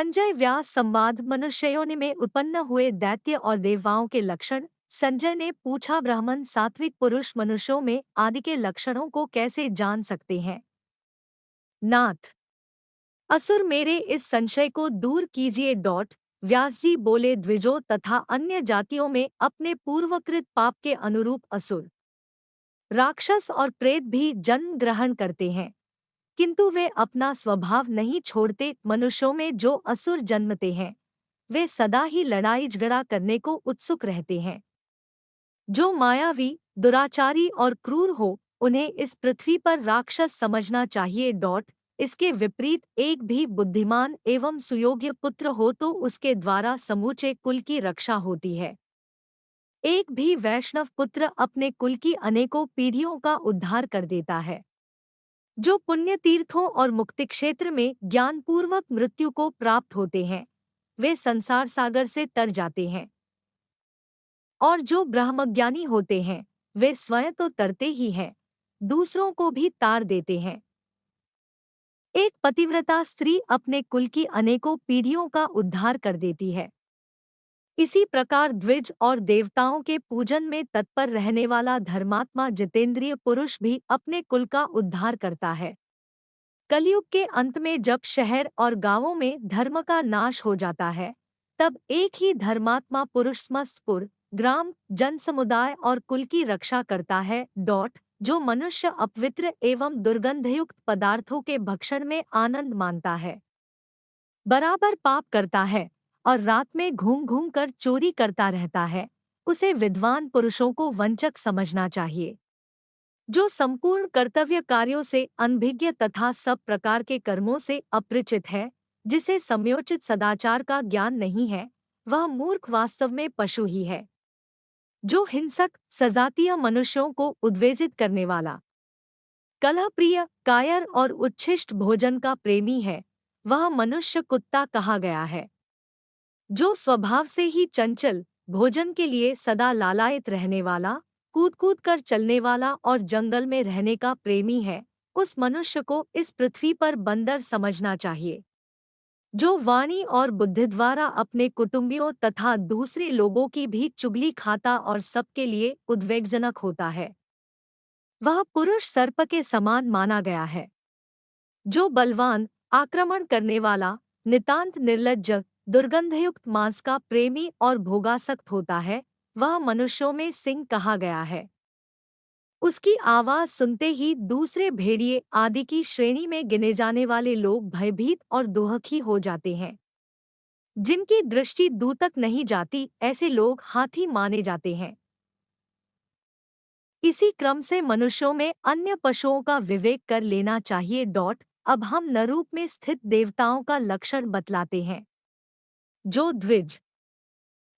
संजय व्यास संवाद मनुष्यों में उत्पन्न हुए दैत्य और देवताओं के लक्षण। संजय ने पूछा, ब्राह्मण सात्विक पुरुष मनुष्यों में आदि के लक्षणों को कैसे जान सकते हैं? नाथ, असुर मेरे इस संशय को दूर कीजिए। व्यास जी बोले, द्विजों तथा अन्य जातियों में अपने पूर्वकृत पाप के अनुरूप असुर, राक्षस और प्रेत भी जन्म ग्रहण करते हैं, किंतु वे अपना स्वभाव नहीं छोड़ते। मनुष्यों में जो असुर जन्मते हैं वे सदा ही लड़ाई झगड़ा करने को उत्सुक रहते हैं। जो मायावी, दुराचारी और क्रूर हो उन्हें इस पृथ्वी पर राक्षस समझना चाहिए। इसके विपरीत एक भी बुद्धिमान एवं सुयोग्य पुत्र हो तो उसके द्वारा समूचे कुल की रक्षा होती है। एक भी वैष्णव पुत्र अपने कुल की अनेकों पीढ़ियों का उद्धार कर देता है। जो पुण्य तीर्थों और मुक्ति क्षेत्र में ज्ञानपूर्वक मृत्यु को प्राप्त होते हैं वे संसार सागर से तर जाते हैं, और जो ब्रह्मज्ञानी होते हैं वे स्वयं तो तरते ही हैं, दूसरों को भी तार देते हैं। एक पतिव्रता स्त्री अपने कुल की अनेकों पीढ़ियों का उद्धार कर देती है। इसी प्रकार द्विज और देवताओं के पूजन में तत्पर रहने वाला धर्मात्मा जितेंद्रिय पुरुष भी अपने कुल का उद्धार करता है। कलयुग के अंत में जब शहर और गांवों में धर्म का नाश हो जाता है तब एक ही धर्मात्मा पुरुष समस्त पुर, ग्राम, जन समुदाय और कुल की रक्षा करता है। जो मनुष्य अपवित्र एवं दुर्गंधयुक्त पदार्थों के भक्षण में आनंद मानता है, बराबर पाप करता है और रात में घूम घूम कर चोरी करता रहता है, उसे विद्वान पुरुषों को वंचक समझना चाहिए। जो संपूर्ण कर्तव्य कार्यों से अनभिज्ञ तथा सब प्रकार के कर्मों से अपरिचित है, जिसे समयोचित सदाचार का ज्ञान नहीं है, वह मूर्ख वास्तव में पशु ही है। जो हिंसक, सजातीय मनुष्यों को उद्वेजित करने वाला, कलहप्रिय, कायर और उच्छिष्ट भोजन का प्रेमी है, वह मनुष्य कुत्ता कहा गया है। जो स्वभाव से ही चंचल, भोजन के लिए सदा लालायित रहने वाला, कूद कूद कर चलने वाला और जंगल में रहने का प्रेमी है, उस मनुष्य को इस पृथ्वी पर बंदर समझना चाहिए। जो वाणी और बुद्धि द्वारा अपने कुटुंबियों तथा दूसरे लोगों की भी चुगली खाता और सबके लिए उद्वेगजनक होता है, वह पुरुष सर्प के समान माना गया है। जो बलवान, आक्रमण करने वाला, नितांत निर्लज्ज, दुर्गंधयुक्त मांस का प्रेमी और भोगासक्त होता है, वह मनुष्यों में सिंह कहा गया है। उसकी आवाज सुनते ही दूसरे भेड़िए आदि की श्रेणी में गिने जाने वाले लोग भयभीत और दुहखी हो जाते हैं। जिनकी दृष्टि दूर तक नहीं जाती ऐसे लोग हाथी माने जाते हैं। इसी क्रम से मनुष्यों में अन्य पशुओं का विवेक कर लेना चाहिए। अब हम नरूप में स्थित देवताओं का लक्षण बतलाते हैं। जो द्विज,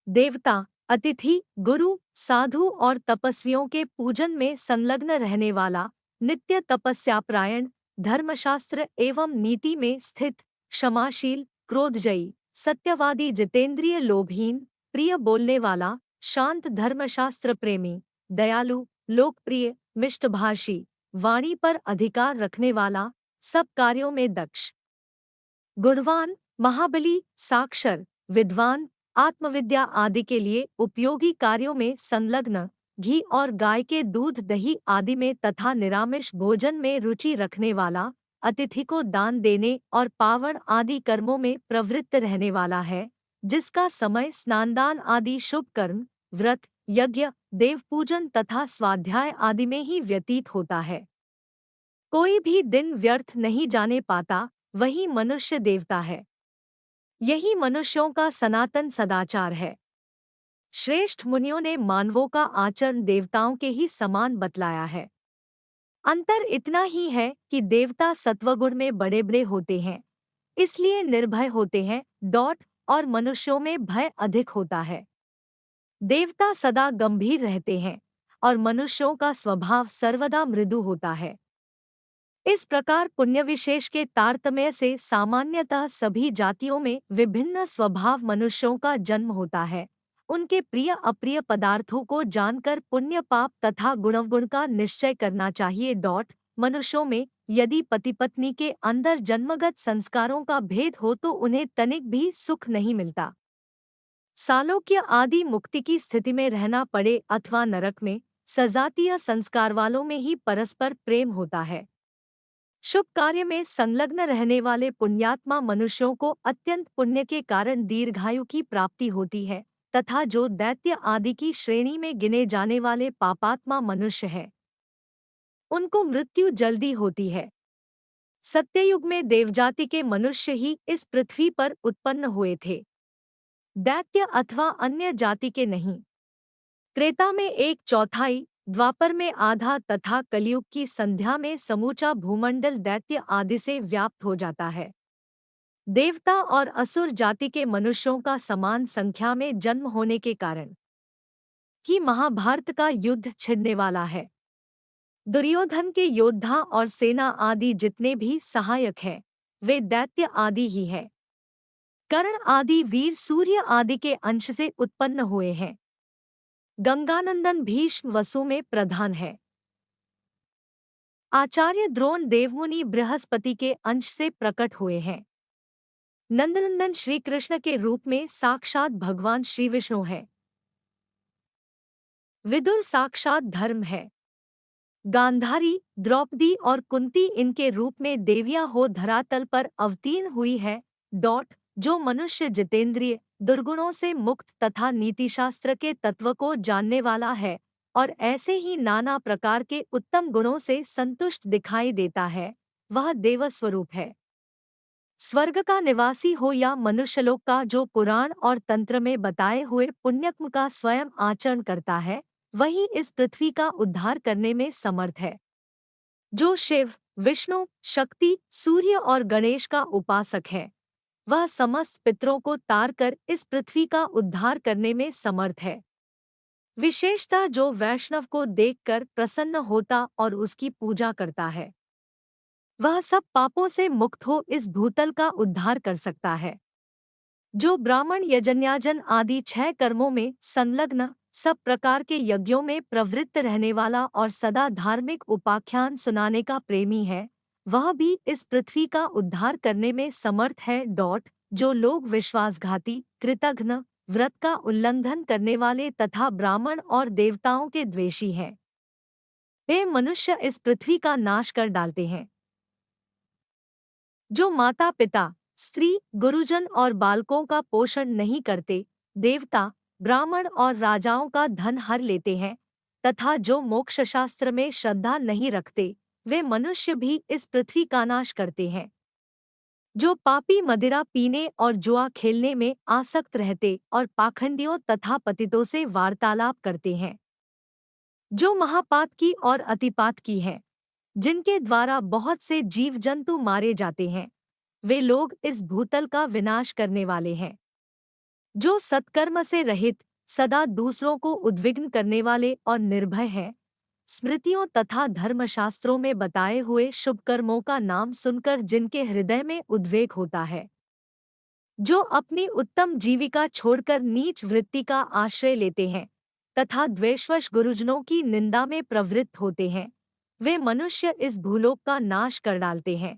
देवता, अतिथि, गुरु, साधु और तपस्वियों के पूजन में संलग्न रहने वाला, नित्य तपस्यापरायण, धर्मशास्त्र एवं नीति में स्थित, क्षमाशील, क्रोधजयी, सत्यवादी, जितेंद्रिय, लोभहीन, प्रिय बोलने वाला, शांत, धर्मशास्त्र प्रेमी, दयालु, लोकप्रिय, मिष्टभाषी, वाणी पर अधिकार रखने वाला, सब कार्यों में दक्ष, गुणवान, महाबली, साक्षर, विद्वान, आत्मविद्या आदि के लिए उपयोगी कार्यों में संलग्न, घी और गाय के दूध, दही आदि में तथा निरामिष भोजन में रुचि रखने वाला, अतिथि को दान देने और पावण आदि कर्मों में प्रवृत्त रहने वाला है, जिसका समय स्नानदान आदि शुभ कर्म, व्रत, यज्ञ, देव पूजन तथा स्वाध्याय आदि में ही व्यतीत होता है। कोई भी दिन व्यर्थ नहीं जाने पाता, वही मनुष्य देवता है। यही मनुष्यों का सनातन सदाचार है। श्रेष्ठ मुनियों ने मानवों का आचरण देवताओं के ही समान बतलाया है। अंतर इतना ही है कि देवता सत्वगुण में बड़े बड़े होते हैं, इसलिए निर्भय होते हैं। और मनुष्यों में भय अधिक होता है। देवता सदा गंभीर रहते हैं और मनुष्यों का स्वभाव सर्वदा मृदु होता है। इस प्रकार पुण्य विशेष के तारतम्य से सामान्यतः सभी जातियों में विभिन्न स्वभाव मनुष्यों का जन्म होता है। उनके प्रिय अप्रिय पदार्थों को जानकर पुण्य पाप तथा गुणावगुण का निश्चय करना चाहिए। मनुष्यों में यदि पति पत्नी के अंदर जन्मगत संस्कारों का भेद हो तो उन्हें तनिक भी सुख नहीं मिलता। सालोक्य आदि मुक्ति की स्थिति में रहना पड़े अथवा नरक में, सजातीय संस्कार वालों में ही परस्पर प्रेम होता है। शुभ कार्य में संलग्न रहने वाले पुण्यात्मा मनुष्यों को अत्यंत पुण्य के कारण दीर्घायु की प्राप्ति होती है, तथा जो दैत्य आदि की श्रेणी में गिने जाने वाले पापात्मा मनुष्य हैं, उनको मृत्यु जल्दी होती है। सत्ययुग में देवजाति के मनुष्य ही इस पृथ्वी पर उत्पन्न हुए थे, दैत्य अथवा अन्य जाति के नहीं। त्रेता में एक चौथाई, द्वापर में आधा तथा कलयुग की संध्या में समूचा भूमंडल दैत्य आदि से व्याप्त हो जाता है। देवता और असुर जाति के मनुष्यों का समान संख्या में जन्म होने के कारण ही महाभारत का युद्ध छिड़ने वाला है। दुर्योधन के योद्धा और सेना आदि जितने भी सहायक हैं, वे दैत्य आदि ही हैं। कर्ण आदि वीर सूर्य आदि के अंश से उत्पन्न हुए हैं। गंगानंदन भीष्म वसु में प्रधान है। आचार्य द्रोण देवमुनि बृहस्पति के अंश से प्रकट हुए हैं। नंदनंदन श्री कृष्ण के रूप में साक्षात भगवान श्री विष्णु है। विदुर साक्षात धर्म है। गांधारी, द्रौपदी और कुंती इनके रूप में देवियां हो धरातल पर अवतीर्ण हुई है। जो मनुष्य जितेंद्रिय, दुर्गुणों से मुक्त तथा नीतिशास्त्र के तत्व को जानने वाला है और ऐसे ही नाना प्रकार के उत्तम गुणों से संतुष्ट दिखाई देता है, वह देवस्वरूप है। स्वर्ग का निवासी हो या मनुष्यलोक का, जो पुराण और तंत्र में बताए हुए पुण्यकर्म का स्वयं आचरण करता है, वही इस पृथ्वी का उद्धार करने में समर्थ है। जो शिव, विष्णु, शक्ति, सूर्य और गणेश का उपासक है, वह समस्त पितरों को तार कर इस पृथ्वी का उद्धार करने में समर्थ है। विशेषतः जो वैष्णव को देखकर प्रसन्न होता और उसकी पूजा करता है, वह सब पापों से मुक्त हो इस भूतल का उद्धार कर सकता है। जो ब्राह्मण यजन्याजन आदि 6 कर्मों में संलग्न, सब प्रकार के यज्ञों में प्रवृत्त रहने वाला और सदा धार्मिक उपाख्यान सुनाने का प्रेमी है, वह भी इस पृथ्वी का उद्धार करने में समर्थ है। जो लोग विश्वासघाती, कृतघ्न, व्रत का उल्लंघन करने वाले तथा ब्राह्मण और देवताओं के द्वेषी हैं, वे मनुष्य इस पृथ्वी का नाश कर डालते हैं। जो माता पिता, स्त्री, गुरुजन और बालकों का पोषण नहीं करते, देवता, ब्राह्मण और राजाओं का धन हर लेते हैं, तथा जो मोक्षशास्त्र में श्रद्धा नहीं रखते, वे मनुष्य भी इस पृथ्वी का नाश करते हैं। जो पापी मदिरा पीने और जुआ खेलने में आसक्त रहते और पाखंडियों तथा पतितों से वार्तालाप करते हैं, जो महापात की और अतिपात की हैं, जिनके द्वारा बहुत से जीव जंतु मारे जाते हैं, वे लोग इस भूतल का विनाश करने वाले हैं। जो सत्कर्म से रहित, सदा दूसरों को उद्विग्न करने वाले और निर्भय हैं, स्मृतियों तथा धर्मशास्त्रों में बताए हुए शुभ कर्मों का नाम सुनकर जिनके हृदय में उद्वेग होता है, जो अपनी उत्तम जीविका छोड़कर नीच वृत्ति का आश्रय लेते हैं तथा द्वेषवश गुरुजनों की निंदा में प्रवृत्त होते हैं, वे मनुष्य इस भूलोक का नाश कर डालते हैं।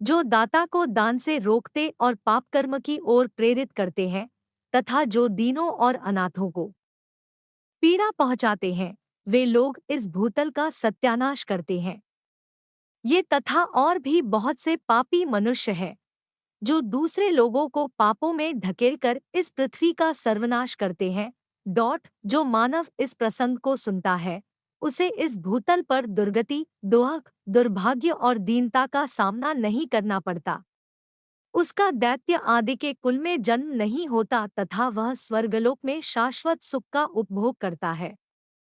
जो दाता को दान से रोकते और पाप कर्म की ओर प्रेरित करते हैं तथा जो दीनों और अनाथों को पीड़ा पहुंचाते हैं, वे लोग इस भूतल का सत्यानाश करते हैं। ये तथा और भी बहुत से पापी मनुष्य हैं, जो दूसरे लोगों को पापों में ढकेलकर इस पृथ्वी का सर्वनाश करते हैं। जो मानव इस प्रसंग को सुनता है, उसे इस भूतल पर दुर्गति, दुख, दुर्भाग्य और दीनता का सामना नहीं करना पड़ता। उसका दैत्य आदि के कुल में जन्म नहीं होता तथा वह स्वर्गलोक में शाश्वत सुख का उपभोग करता है।